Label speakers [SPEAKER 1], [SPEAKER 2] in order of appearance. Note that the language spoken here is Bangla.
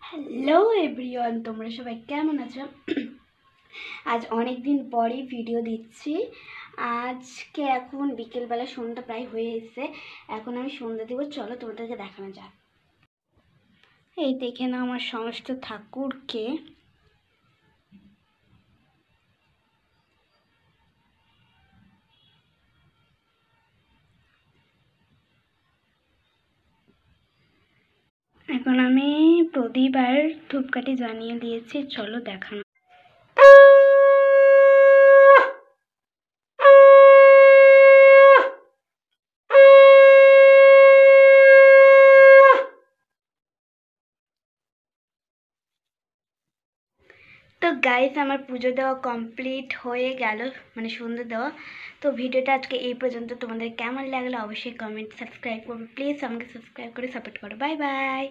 [SPEAKER 1] হ্যালো এভরিওয়ান, তোমরা সবাই কেমন আছো? আজ অনেক দিন পরেই ভিডিও দিচ্ছি। আজকে এখন বিকেলবেলা, সন্ধ্যা প্রায় হয়ে এসেছে। এখন আমি সন্ধ্যা দিব, চলো তোমাদেরকে দেখানো যাক। এই দেখে না আমার সমস্ত ঠাকুরকে। এখন আমি প্রদীপ আর ধূপকাঠি জ্বালিয়ে দিয়েছি, চলো দেখানো। তো গাইস, আমার পুজো দেওয়া কমপ্লিট হয়ে গেল, মানে সন্ধ্যে দেওয়া। তো ভিডিওটা আজকে এই পর্যন্ত। তোমাদের কেমন লাগলো অবশ্যই কমেন্ট, সাবস্ক্রাইব করবে প্লিজ, আমাকে সাবস্ক্রাইব করে সাপোর্ট করো। Bye bye.